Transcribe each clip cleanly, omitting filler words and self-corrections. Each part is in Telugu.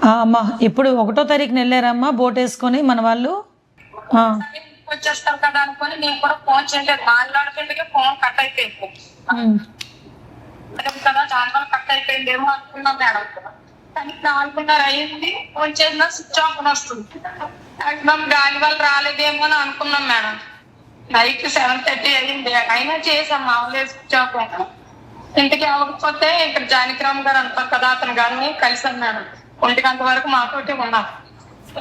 అమ్మా ఇప్పుడు 1వ తారీఖున వెళ్ళారమ్మా బోట్ వేసుకొని మన వాళ్ళు? వచ్చేస్తాం కదా అనుకుని నేను కూడా ఫోన్ చేయలేదు, మాట్లాడుతుంటే ఫోన్ కట్ అయిపోయింది కదా, దానివల్ల కట్ అయిపోయిందేమో అనుకున్నాం మేడం. కానీ 4:30 అయింది, ఫోన్ చేసినా స్విచ్ ఆఫ్ అని వస్తుంది. మాక్సిమం గాలి వల్ల రాలేదేమో అని అనుకున్నాం మేడం. నైట్ 7:30 అయింది, అయినా చేసాం మామూలు స్విచ్ ఆఫ్. ఇంటికి అవ్వకపోతే ఇక్కడ జానకిరామ్ గారు అంటారు కదా, అతను గారిని కలిసాం మేడం. 1 గంట వరకు మాతోటి ఉన్నాం.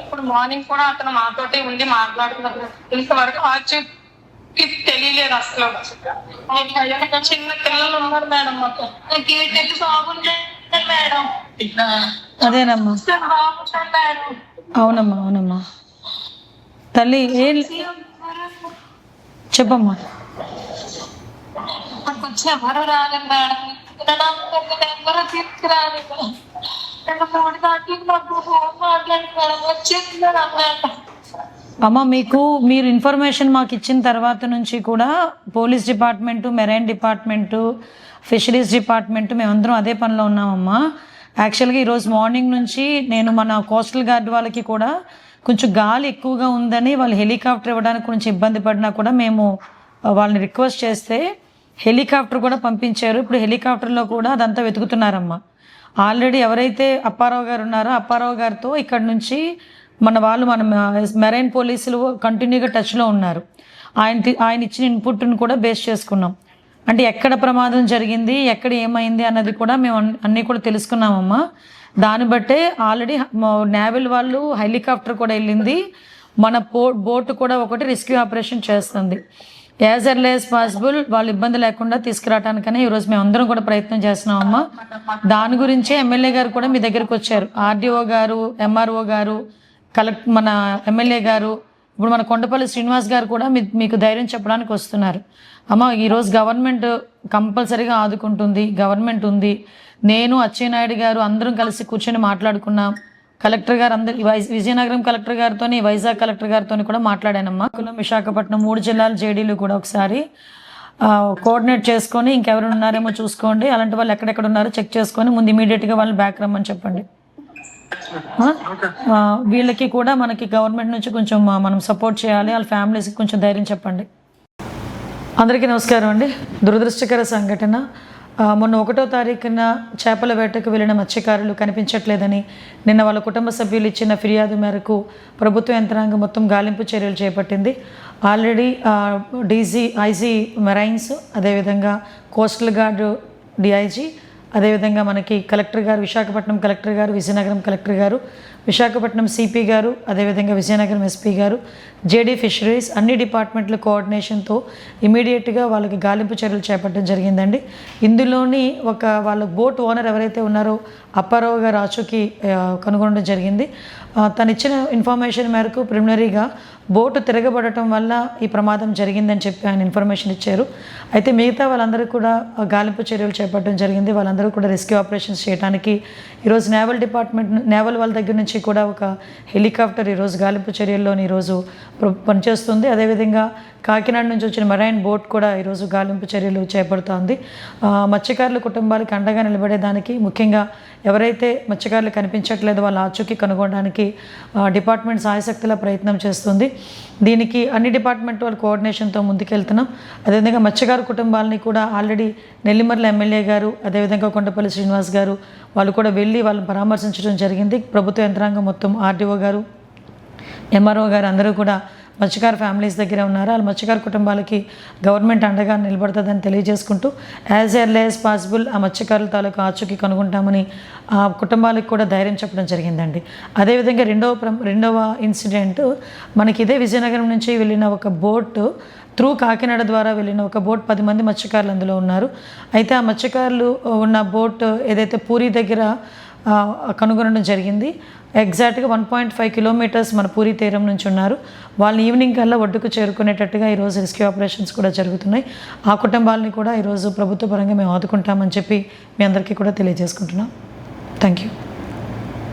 ఇప్పుడు మార్నింగ్ కూడా అతను మాతోటి ఉండి మాట్లాడుతున్నారు. ఇంతవరకు ఆచూకీ తెలియలేదు అసలు. చిన్న పిల్లలు ఉన్నారు మేడం, మొత్తం బాగుంటారు మేడం. అదేనమ్మా, బాగుంటారు మేడం. అవునమ్మా అవునమ్మా. తల్లి ఏం చెప్పమ్మా? కొంచెం ఎవరు రాలేదు మేడం, ఎవరు తీసుకురాలేదు. 2-3 గంటలకు నాకు ఫోన్ మాట్లాడి మేడం వచ్చేసింది అన్నమాట. అమ్మ మీరు ఇన్ఫర్మేషన్ మాకు ఇచ్చిన తర్వాత నుంచి కూడా police department, marine department, fisheries department మేమందరం అదే పనిలో ఉన్నామమ్మా. యాక్చువల్గా ఈరోజు మార్నింగ్ నుంచి నేను మన కోస్టల్ గార్డ్ వాళ్ళకి కూడా కొంచెం గాలి ఎక్కువగా ఉందని వాళ్ళు హెలికాప్టర్ ఇవ్వడానికి కొంచెం ఇబ్బంది పడినా కూడా మేము వాళ్ళని రిక్వెస్ట్ చేస్తే హెలికాప్టర్ కూడా పంపించారు. ఇప్పుడు హెలికాప్టర్లో కూడా అదంతా వెతుకుతున్నారమ్మా. ఆల్రెడీ ఎవరైతే అప్పారావు గారు ఉన్నారో అప్పారావు గారితో ఇక్కడ నుంచి మన మెరైన్ పోలీసులు కంటిన్యూగా టచ్లో ఉన్నారు. ఆయన ఇచ్చిన ఇన్పుట్ని కూడా బేస్ చేసుకున్నాం. అంటే ఎక్కడ ప్రమాదం జరిగింది, ఎక్కడ ఏమైంది అన్నది కూడా మేము అన్నీ కూడా తెలుసుకున్నామమ్మా. దాన్ని బట్టే ఆల్రెడీ నేవల్ వాళ్ళు హెలికాప్టర్ కూడా వెళ్ళింది, మన బోట్ కూడా ఒకటి రెస్క్యూ ఆపరేషన్ చేస్తుంది. యాజ్ ఎర్లీ యాజ్ పాసిబుల్ వాళ్ళు ఇబ్బంది లేకుండా తీసుకురావడానికనే ఈరోజు మేము అందరం కూడా ప్రయత్నం చేస్తున్నామమ్మా. దాని గురించే ఎమ్మెల్యే గారు కూడా మీ దగ్గరికి వచ్చారు. ఆర్డీఓ గారు, ఎంఆర్ఓ గారు, మన ఎమ్మెల్యే గారు, ఇప్పుడు మన కొండపల్లి శ్రీనివాస్ గారు కూడా మీకు ధైర్యం చెప్పడానికి వస్తున్నారు. అమ్మ ఈరోజు గవర్నమెంట్ కంపల్సరీగా ఆదుకుంటుంది, గవర్నమెంట్ ఉంది. నేను అచ్చెన్నాయుడు గారు అందరం కలిసి కూర్చొని మాట్లాడుకున్నాం. కలెక్టర్ గారు అందరు విజయనగరం కలెక్టర్ గారితో, వైజాగ్ కలెక్టర్ గారితో కూడా మాట్లాడానమ్మా. విశాఖపట్నం 3 జిల్లాల జేడీలు కూడా ఒకసారి కోఆర్డినేట్ చేసుకొని ఇంకెవరు ఉన్నారేమో చూసుకోండి, అలాంటి వాళ్ళు ఎక్కడెక్కడ ఉన్నారో చెక్ చేసుకొని ముందు ఇమీడియట్గా వాళ్ళని బ్యాక్ రమ్మని చెప్పండి. వీళ్ళకి కూడా మనకి గవర్నమెంట్ నుంచి కొంచెం మనం సపోర్ట్ చేయాలి, వాళ్ళ ఫ్యామిలీస్కి కొంచెం ధైర్యం చెప్పండి. అందరికీ నమస్కారం అండి. దురదృష్టకర సంఘటన, మొన్న 1వ తారీఖున చేపల వేటకు వెళ్ళిన మత్స్యకారులు కనిపించట్లేదని నిన్న వాళ్ళ కుటుంబ సభ్యులు ఇచ్చిన ఫిర్యాదు మేరకు ప్రభుత్వ యంత్రాంగం మొత్తం గాలింపు చర్యలు చేపట్టింది. ఆల్రెడీ ఐజీ మెరైన్స్, అదేవిధంగా కోస్టల్ గార్డు డిఐజీ, అదేవిధంగా మనకి కలెక్టర్ గారు, విశాఖపట్నం కలెక్టర్ గారు, విజయనగరం కలెక్టర్ గారు, విశాఖపట్నం సిపి గారు, అదేవిధంగా విజయనగరం ఎస్పీ గారు, జేడీ ఫిషరీస్ అన్ని డిపార్ట్మెంట్ల కోఆర్డినేషన్తో ఇమీడియట్గా వాళ్ళకి గాలింపు చర్యలు చేపట్టడం జరిగిందండి. ఇందులోని వాళ్ళ బోట్ ఓనర్ ఎవరైతే ఉన్నారో అప్పారావు గారు ఆచూకీ కనుగొనడం జరిగింది. తను ఇచ్చిన ఇన్ఫర్మేషన్ మేరకు ప్రిలిమినరీగా బోటు తిరగబడటం వల్ల ఈ ప్రమాదం జరిగిందని చెప్పి ఆయన ఇన్ఫర్మేషన్ ఇచ్చారు. అయితే మిగతా వాళ్ళందరూ కూడా గాలింపు చర్యలు చేపట్టడం జరిగింది. వాళ్ళందరూ కూడా రెస్క్యూ ఆపరేషన్స్ చేయడానికి ఈరోజు నేవల్ వాళ్ళ దగ్గర నుంచి కూడా ఒక హెలికాప్టర్ ఈరోజు గాలింపు చర్యల్లోని ఈరోజు పనిచేస్తుంది. అదేవిధంగా కాకినాడ నుంచి వచ్చిన మెరైన్ బోట్ కూడా ఈరోజు గాలింపు చర్యలు చేపడుతోంది. మత్స్యకారుల కుటుంబాలకు అండగా నిలబడేదానికి, ముఖ్యంగా ఎవరైతే మత్స్యకారులు కనిపించట్లేదో వాళ్ళ ఆచూకీ కనుగొనడానికి డిపార్ట్మెంట్ సాయశక్తిలా ప్రయత్నం చేస్తుంది. దీనికి అన్ని డిపార్ట్మెంట్ వాళ్ళ కోఆర్డినేషన్తో ముందుకెళ్తున్నాం. అదేవిధంగా మత్స్యకారు కుటుంబాలని కూడా ఆల్రెడీ నెల్లిమర్ల ఎమ్మెల్యే గారు, అదేవిధంగా కొండపల్లి శ్రీనివాస్ గారు వాళ్ళు కూడా వెళ్ళి వాళ్ళని పరామర్శించడం జరిగింది. ప్రభుత్వ యంత్రాంగం మొత్తం ఆర్డీఓ గారు, ఎంఆర్ఓ గారు అందరూ కూడా మత్స్యకారు ఫ్యామిలీస్ దగ్గర ఉన్నారు. వాళ్ళ మత్స్యకారు కుటుంబాలకి గవర్నమెంట్ అండగా నిలబడుతుందని తెలియజేసుకుంటూ యాజ్ ఎర్లీ యాజ్ పాసిబుల్ ఆ మత్స్యకారుల తాలూకు ఆచూకీ కనుగొంటామని ఆ కుటుంబాలకు కూడా ధైర్యం చెప్పడం జరిగిందండి. అదేవిధంగా రెండవ ఇన్సిడెంట్ మనకి ఇదే విజయనగరం నుంచి వెళ్ళిన ఒక బోట్ త్రూ కాకినాడ ద్వారా వెళ్ళిన ఒక బోట్ 10 మంది మత్స్యకారులు అందులో ఉన్నారు. అయితే ఆ మత్స్యకారులు ఉన్న బోట్ ఏదైతే పూరి దగ్గర కనుగొనడం జరిగింది. ఎగ్జాక్ట్గా 1.5 కిలోమీటర్స్ మన పూరి తీరం నుంచి ఉన్నారు. వాళ్ళని ఈవినింగ్ కల్లా ఒడ్డుకు చేరుకునేటట్టుగా ఈరోజు రెస్క్యూ ఆపరేషన్స్ కూడా జరుగుతున్నాయి. ఆ కుటుంబాలని కూడా ఈరోజు ప్రభుత్వ పరంగా మేము ఆదుకుంటామని చెప్పి మీ అందరికీ కూడా తెలియజేసుకుంటున్నాం. Thank you.